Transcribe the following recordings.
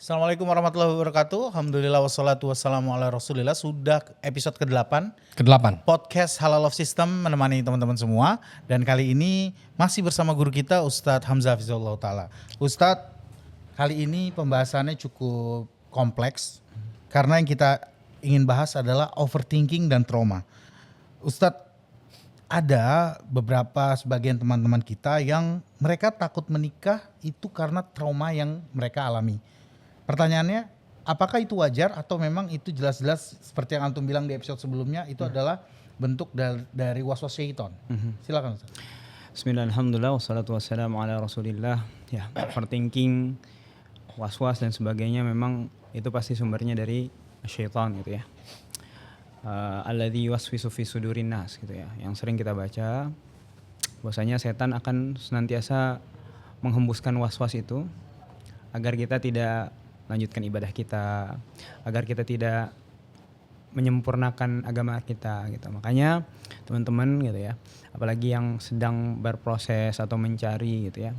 Assalamualaikum warahmatullahi wabarakatuh. Alhamdulillah wassalatu wassalamu ala rasulillah. Sudah episode ke-8 podcast Halal Love System menemani teman-teman semua. Dan kali ini masih bersama guru kita Ustadz Hamzah Hafizahullah Ta'ala. Ustadz, kali ini pembahasannya cukup kompleks. Karena yang kita ingin bahas adalah overthinking dan trauma. Ustadz, ada beberapa sebagian teman-teman kita yang mereka takut menikah itu karena trauma yang mereka alami. Pertanyaannya, apakah itu wajar atau memang itu jelas-jelas seperti yang Antum bilang di episode sebelumnya itu adalah bentuk dari waswas syaitan? Silakan Ustaz. Bismillah, alhamdulillah, wassalatu wassalamu ala rasulillah. Ya, overthinking, waswas dan sebagainya memang itu pasti sumbernya dari syaitan gitu ya. Alladzi yuwaswisu fi sudurin nas gitu ya. Yang sering kita baca bahwasanya setan akan senantiasa menghembuskan waswas itu agar kita tidak lanjutkan ibadah kita, agar kita tidak menyempurnakan agama kita gitu. Makanya teman-teman gitu ya, apalagi yang sedang berproses atau mencari gitu ya,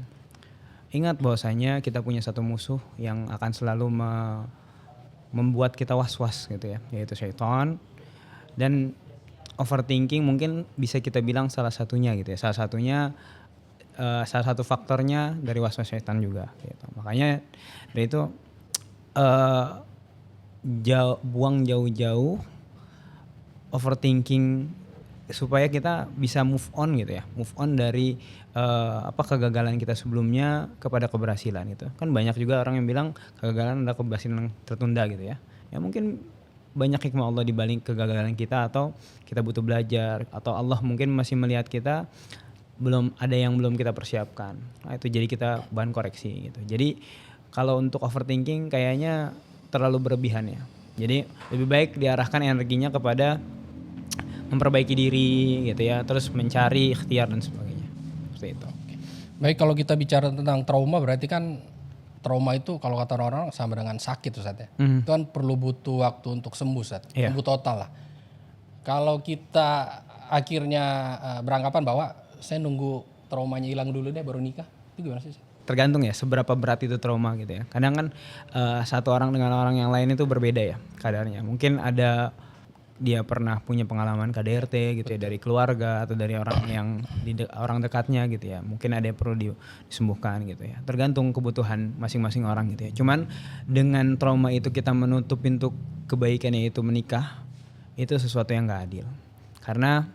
ingat bahwasanya kita punya satu musuh yang akan selalu membuat kita was-was gitu ya, yaitu syaitan. Dan overthinking mungkin bisa kita bilang salah satunya gitu ya, salah satu faktornya dari was-was syaitan juga gitu. Makanya dari itu buang jauh-jauh overthinking supaya kita bisa move on gitu ya, move on dari kegagalan kita sebelumnya kepada keberhasilan gitu. Kan banyak juga orang yang bilang kegagalan adalah keberhasilan tertunda gitu ya. Ya mungkin banyak hikmah Allah di balik kegagalan kita, atau kita butuh belajar, atau Allah mungkin masih melihat kita belum ada yang belum kita persiapkan. Nah, itu jadi kita bahan koreksi gitu. Jadi kalau untuk overthinking kayaknya terlalu berlebihan ya. Jadi lebih baik diarahkan energinya kepada memperbaiki diri gitu ya, terus mencari ikhtiar dan sebagainya. Seperti itu. Baik, kalau kita bicara tentang trauma berarti kan trauma itu kalau kata orang sama dengan sakit Ustaz ya. Itu kan perlu butuh waktu untuk sembuh Ustaz. Iya. Sembuh total lah. Kalau kita akhirnya beranggapan bahwa saya nunggu traumanya hilang dulu deh baru nikah, itu gimana sih? Tergantung ya seberapa berat itu trauma gitu ya. Kadang kan satu orang dengan orang yang lain itu berbeda ya kadarnya. Mungkin ada dia pernah punya pengalaman KDRT gitu ya, dari keluarga atau dari orang yang orang dekatnya gitu ya. Mungkin ada yang perlu disembuhkan gitu ya. Tergantung kebutuhan masing-masing orang gitu ya. Cuman dengan trauma itu kita menutup pintu kebaikannya itu menikah, itu sesuatu yang gak adil. Karena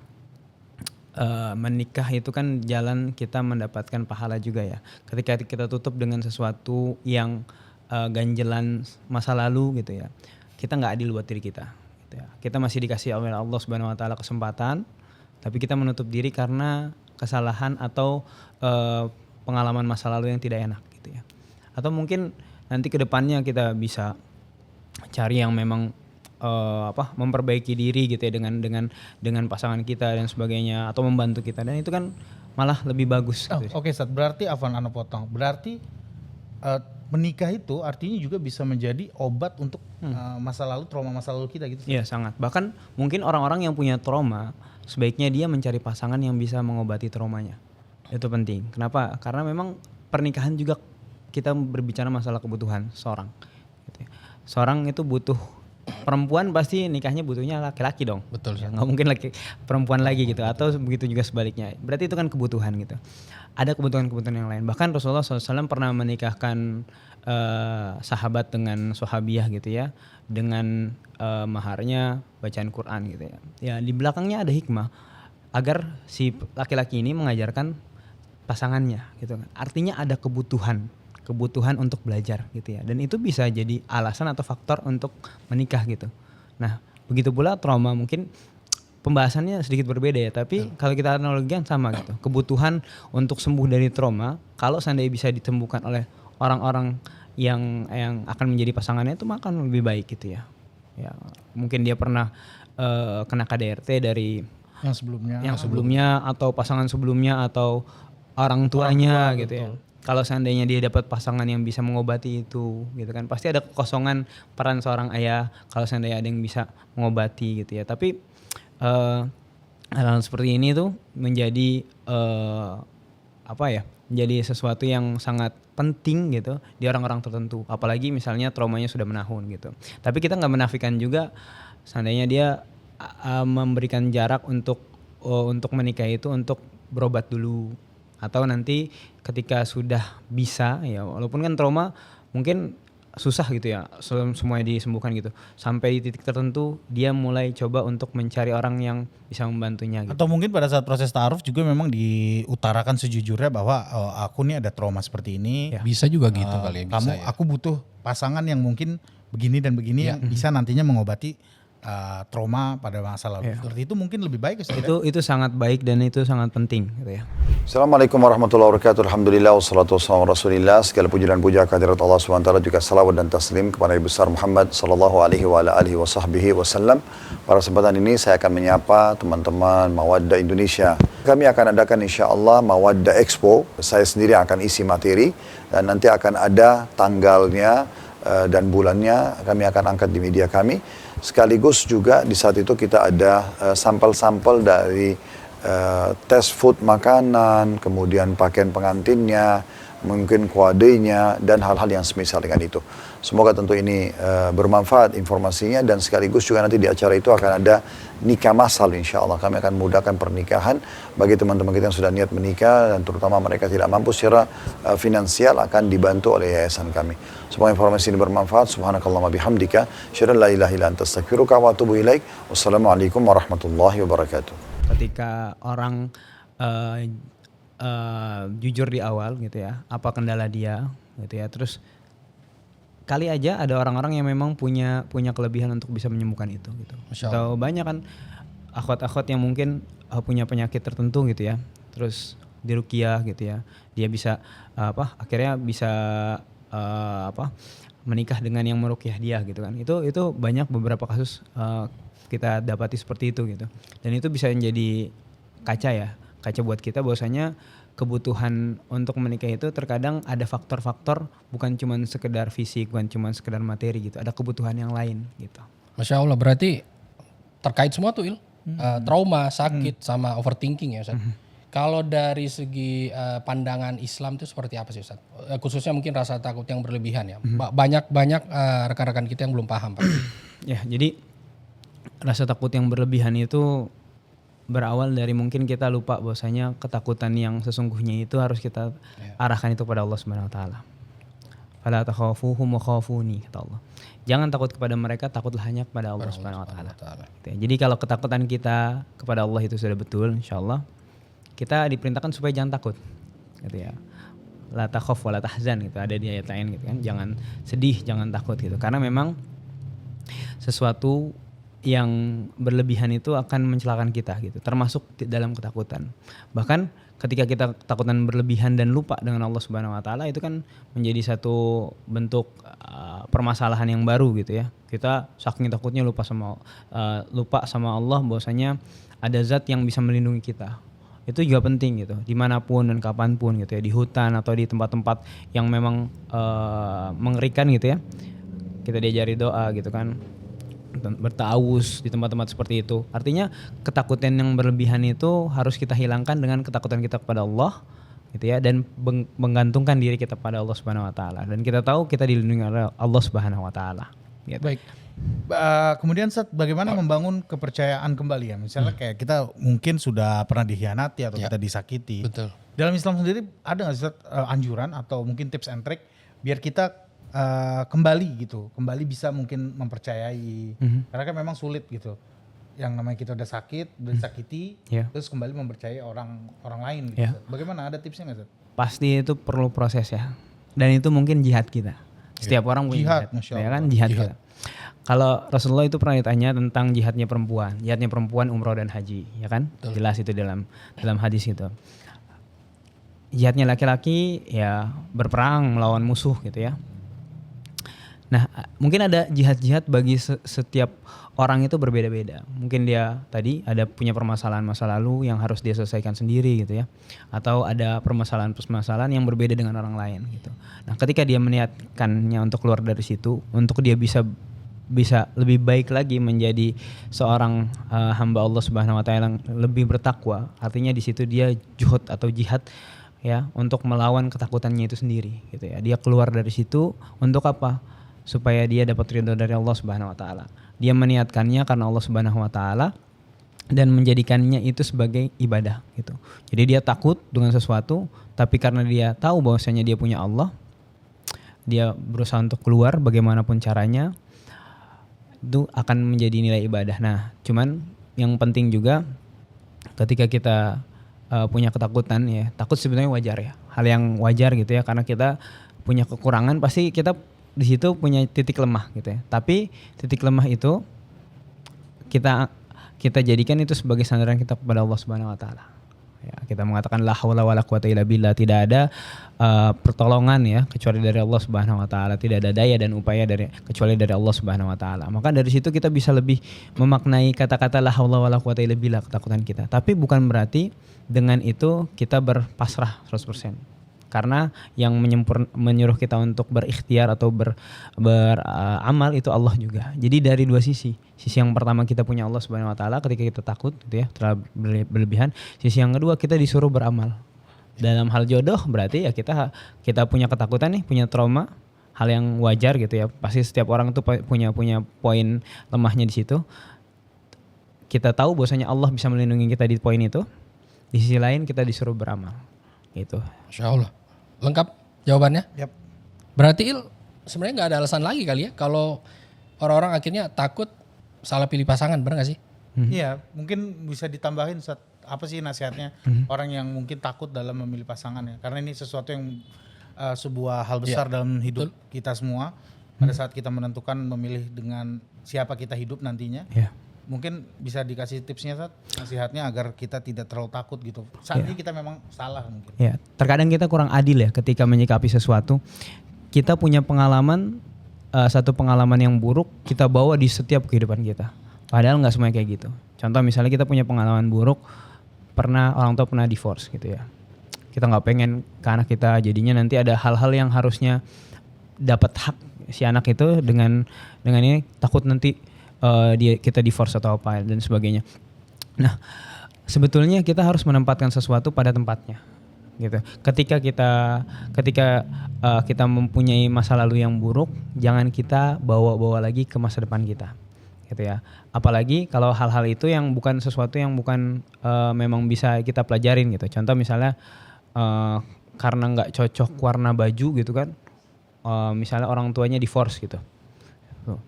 menikah itu kan jalan kita mendapatkan pahala juga ya. Ketika kita tutup dengan sesuatu yang ganjelan masa lalu gitu ya, kita nggak adil buat diri kita gitu ya. Kita masih dikasih oleh Allah Subhanahu Wa Taala kesempatan, tapi kita menutup diri karena kesalahan atau pengalaman masa lalu yang tidak enak gitu ya. Atau mungkin nanti kedepannya kita bisa cari yang memang memperbaiki diri gitu ya dengan pasangan kita dan sebagainya, atau membantu kita, dan itu kan malah lebih bagus gitu. Oke, Ustaz, berarti Ana potong. Berarti menikah itu artinya juga bisa menjadi obat untuk masa lalu, trauma masa lalu kita gitu. Iya, sangat. Bahkan mungkin orang-orang yang punya trauma sebaiknya dia mencari pasangan yang bisa mengobati traumanya. Itu penting. Kenapa? Karena memang pernikahan juga kita berbicara masalah kebutuhan seorang gitu ya. Seorang itu butuh, perempuan pasti nikahnya butuhnya laki-laki dong. Betul. Ya, nggak mungkin perempuan lagi gitu, atau begitu juga sebaliknya. Berarti itu kan kebutuhan gitu. Ada kebutuhan-kebutuhan yang lain. Bahkan Rasulullah SAW pernah menikahkan sahabat dengan sahabiah gitu ya, dengan maharnya bacaan Quran gitu ya. Ya di belakangnya ada hikmah agar si laki-laki ini mengajarkan pasangannya gitu kan. Artinya ada kebutuhan untuk belajar gitu ya, dan itu bisa jadi alasan atau faktor untuk menikah gitu. Nah begitu pula trauma, mungkin pembahasannya sedikit berbeda ya, tapi kalau kita analogikan sama gitu, kebutuhan untuk sembuh dari trauma kalau seandainya bisa disembuhkan oleh orang-orang yang akan menjadi pasangannya, itu makan lebih baik gitu ya. Ya mungkin dia pernah kena KDRT dari yang sebelumnya atau pasangan sebelumnya atau orang tuanya gitu ya. Kalau seandainya dia dapat pasangan yang bisa mengobati itu gitu kan, pasti ada kekosongan peran seorang ayah kalau seandainya ada yang bisa mengobati gitu ya. Tapi hal-hal seperti ini tuh menjadi menjadi sesuatu yang sangat penting gitu di orang-orang tertentu. Apalagi misalnya traumanya sudah menahun gitu. Tapi kita nggak menafikan juga seandainya dia memberikan jarak untuk menikah itu untuk berobat dulu, atau nanti ketika sudah bisa ya, walaupun kan trauma mungkin susah gitu ya semuanya disembuhkan gitu, sampai di titik tertentu dia mulai coba untuk mencari orang yang bisa membantunya gitu. Atau mungkin pada saat proses ta'aruf juga memang diutarakan sejujurnya bahwa aku nih ada trauma seperti ini ya. Bisa juga gitu kali ya, bisa ya. Aku butuh pasangan yang mungkin begini dan begini yang bisa nantinya mengobati trauma pada masa lalu. Seperti itu mungkin lebih baik. Itu sangat baik dan itu sangat penting gitu ya. Assalamualaikum warahmatullahi wabarakatuh. Alhamdulillah wassalatu wassalamu rasulillah. Segala puji dan puja kehadirat Allah SWT, juga salawat dan taslim kepada Nabi besar Muhammad sallallahu alaihi wa ala alihi wa sahbihi wasallam. Pada kesempatan ini saya akan menyapa teman-teman Mawaddah Indonesia. Kami akan adakan insyaallah Mawaddah Expo. Saya sendiri akan isi materi dan nanti akan ada tanggalnya dan bulannya kami akan angkat di media kami. Sekaligus juga di saat itu kita ada sampel-sampel dari tes food makanan, kemudian pakaian pengantinnya, mungkin kuadenya, dan hal-hal yang semisal dengan itu. Semoga tentu ini bermanfaat informasinya, dan sekaligus juga nanti di acara itu akan ada nikah masal insya Allah. Kami akan memudahkan pernikahan bagi teman-teman kita yang sudah niat menikah, dan terutama mereka tidak mampu secara finansial akan dibantu oleh yayasan kami. Semoga informasi ini bermanfaat. Subhanakallahumma bihamdika, asyhadu an la ilaha illa anta, astaghfiruka wa atubu ilaik. Wassalamualaikum warahmatullahi wabarakatuh. Ketika orang jujur di awal gitu ya, apa kendala dia gitu ya, terus kali aja ada orang-orang yang memang punya kelebihan untuk bisa menyembuhkan itu gitu. Atau banyak kan akhwat-akhwat yang mungkin punya penyakit tertentu gitu ya, terus diruqyah gitu ya, dia bisa akhirnya bisa menikah dengan yang meruqyah dia gitu kan. Itu banyak beberapa kasus kita dapati seperti itu gitu. Dan itu bisa menjadi kaca buat kita bahwasanya kebutuhan untuk menikah itu terkadang ada faktor-faktor, bukan cuma sekedar fisik, bukan cuma sekedar materi gitu. Ada kebutuhan yang lain gitu. Masya Allah, berarti terkait semua tuh trauma, sakit, sama overthinking ya Ustaz. Kalau dari segi pandangan Islam itu seperti apa sih Ustaz? Khususnya mungkin rasa takut yang berlebihan ya. Banyak rekan-rekan kita yang belum paham Pak. Ya, jadi rasa takut yang berlebihan itu berawal dari mungkin kita lupa bahwasanya ketakutan yang sesungguhnya itu harus kita arahkan itu kepada Allah Subhanahu wa taala. Fala takhafuhum wa khafuni, kata Allah. Jangan takut kepada mereka, takutlah hanya kepada Allah Subhanahu wa taala. Jadi kalau ketakutan kita kepada Allah itu sudah betul, insyaallah kita diperintahkan supaya jangan takut. Gitu ya. La takhaf wa la tahzan, gitu ada di ayat lain gitu kan. Jangan sedih, jangan takut gitu. Karena memang sesuatu yang berlebihan itu akan mencelakakan kita gitu, termasuk dalam ketakutan. Bahkan ketika kita ketakutan berlebihan dan lupa dengan Allah Subhanahu wa taala, itu kan menjadi satu bentuk permasalahan yang baru gitu ya. Kita saking takutnya lupa sama Allah bahwasanya ada zat yang bisa melindungi kita. Itu juga penting gitu, dimanapun dan kapanpun gitu ya, di hutan atau di tempat-tempat yang memang mengerikan gitu ya. Kita diajari doa gitu kan, bertawus di tempat-tempat seperti itu. Artinya ketakutan yang berlebihan itu harus kita hilangkan dengan ketakutan kita kepada Allah gitu ya, dan menggantungkan diri kita pada Allah Subhanahu wa taala, dan kita tahu kita dilindungi oleh Allah Subhanahu wa taala gitu. Baik. Kemudian Ustaz, bagaimana membangun kepercayaan kembali ya? Misalnya kayak kita mungkin sudah pernah dikhianati atau kita disakiti. Betul. Dalam Islam sendiri ada nggak Ustaz anjuran atau mungkin tips and trick biar kita kembali bisa mungkin mempercayai, karena kan memang sulit gitu, yang namanya kita udah sakit, udah disakiti, terus kembali mempercayai orang lain gitu. Bagaimana, ada tipsnya nggak? Pasti itu perlu proses ya, dan itu mungkin jihad kita. Setiap orang punya jihad, ya kan, jihad kita. Kalau Rasulullah itu pernah ditanya tentang jihadnya perempuan umroh dan haji, ya kan? Jelas itu dalam hadis itu. Jihadnya laki-laki ya berperang melawan musuh gitu ya. Nah, mungkin ada jihad-jihad bagi setiap orang itu berbeda-beda. Mungkin dia tadi ada punya permasalahan masa lalu yang harus dia selesaikan sendiri gitu ya. Atau ada permasalahan yang berbeda dengan orang lain gitu. Nah, ketika dia meniatkannya untuk keluar dari situ, untuk dia bisa lebih baik lagi menjadi seorang hamba Allah Subhanahu wa taala yang lebih bertakwa. Artinya di situ dia juhud atau jihad ya untuk melawan ketakutannya itu sendiri gitu ya. Dia keluar dari situ untuk apa? Supaya dia dapat ridho dari Allah Subhanahu wa taala. Dia meniatkannya karena Allah Subhanahu wa taala dan menjadikannya itu sebagai ibadah gitu. Jadi dia takut dengan sesuatu, tapi karena dia tahu bahwasanya dia punya Allah, dia berusaha untuk keluar bagaimanapun caranya, itu akan menjadi nilai ibadah. Nah, cuman yang penting juga ketika kita punya ketakutan ya, takut sebenarnya wajar ya, hal yang wajar gitu ya, karena kita punya kekurangan, pasti kita di situ punya titik lemah gitu ya. Tapi titik lemah itu kita jadikan itu sebagai sandaran kita kepada Allah Subhanahu wa taala. Ya, kita mengatakan la haula wala quwata illa billah, tidak ada pertolongan ya kecuali dari Allah Subhanahu wa taala, tidak ada daya dan upaya kecuali dari Allah Subhanahu wa taala. Maka dari situ kita bisa lebih memaknai kata-kata la haula wala quwata illa billah, ketakutan kita. Tapi bukan berarti dengan itu kita berpasrah 100%. Karena yang menyuruh kita untuk berikhtiar atau beramal itu Allah juga. Jadi dari dua sisi. Sisi yang pertama kita punya Allah Subhanahu wa taala ketika kita takut gitu ya, terlalu berlebihan. Sisi yang kedua kita disuruh beramal. Dalam hal jodoh berarti ya kita punya ketakutan nih, punya trauma, hal yang wajar gitu ya. Pasti setiap orang tuh punya poin lemahnya di situ. Kita tahu bahwasanya Allah bisa melindungi kita di poin itu. Di sisi lain kita disuruh beramal. Gitu. Masya Allah. Lengkap jawabannya? Yap. Berarti sebenarnya nggak ada alasan lagi kali ya kalau orang-orang akhirnya takut salah pilih pasangan, benar nggak sih? Iya, mungkin bisa ditambahin apa sih nasihatnya orang yang mungkin takut dalam memilih pasangan ya? Karena ini sesuatu yang sebuah hal besar dalam hidup kita semua. Pada saat kita menentukan memilih dengan siapa kita hidup nantinya. Yeah. Mungkin bisa dikasih tipsnya Sat, nasihatnya agar kita tidak terlalu takut gitu. Saat ini kita memang salah mungkin. Ya, terkadang kita kurang adil ya ketika menyikapi sesuatu. Kita punya pengalaman, satu pengalaman yang buruk kita bawa di setiap kehidupan kita. Padahal nggak semuanya kayak gitu. Contoh misalnya kita punya pengalaman buruk, orang tua pernah divorce gitu ya. Kita nggak pengen ke anak kita, jadinya nanti ada hal-hal yang harusnya dapat hak si anak itu dengan ini takut nanti kita divorce atau apa dan sebagainya. Nah, sebetulnya kita harus menempatkan sesuatu pada tempatnya, gitu. Ketika kita mempunyai masa lalu yang buruk, jangan kita bawa lagi ke masa depan kita, gitu ya. Apalagi kalau hal-hal itu yang bukan sesuatu yang bukan memang bisa kita pelajarin, gitu. Contoh misalnya karena nggak cocok warna baju, gitu kan. Misalnya orang tuanya divorce gitu.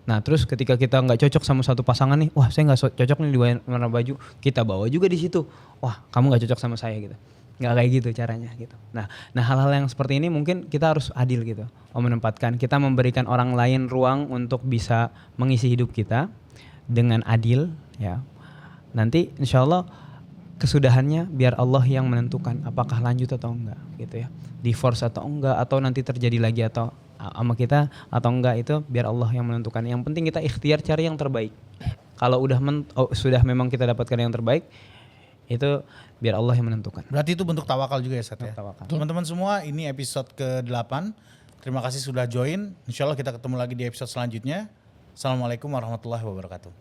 Nah terus ketika kita nggak cocok sama satu pasangan nih, wah saya nggak cocok nih di warna baju, kita bawa juga di situ, wah kamu nggak cocok sama saya gitu, nggak kayak gitu caranya gitu. Nah hal-hal yang seperti ini mungkin kita harus adil gitu, menempatkan, kita memberikan orang lain ruang untuk bisa mengisi hidup kita dengan adil ya. Nanti insya Allah kesudahannya biar Allah yang menentukan apakah lanjut atau enggak gitu ya, divorce atau enggak, atau nanti terjadi lagi atau sama kita atau enggak, itu biar Allah yang menentukan. Yang penting kita ikhtiar cari yang terbaik. Kalau sudah memang kita dapatkan yang terbaik, itu biar Allah yang menentukan. Berarti itu bentuk tawakal juga ya Sat ya. Teman-teman semua, ini episode ke-8. Terima kasih sudah join. Insya Allah kita ketemu lagi di episode selanjutnya. Assalamualaikum warahmatullahi wabarakatuh.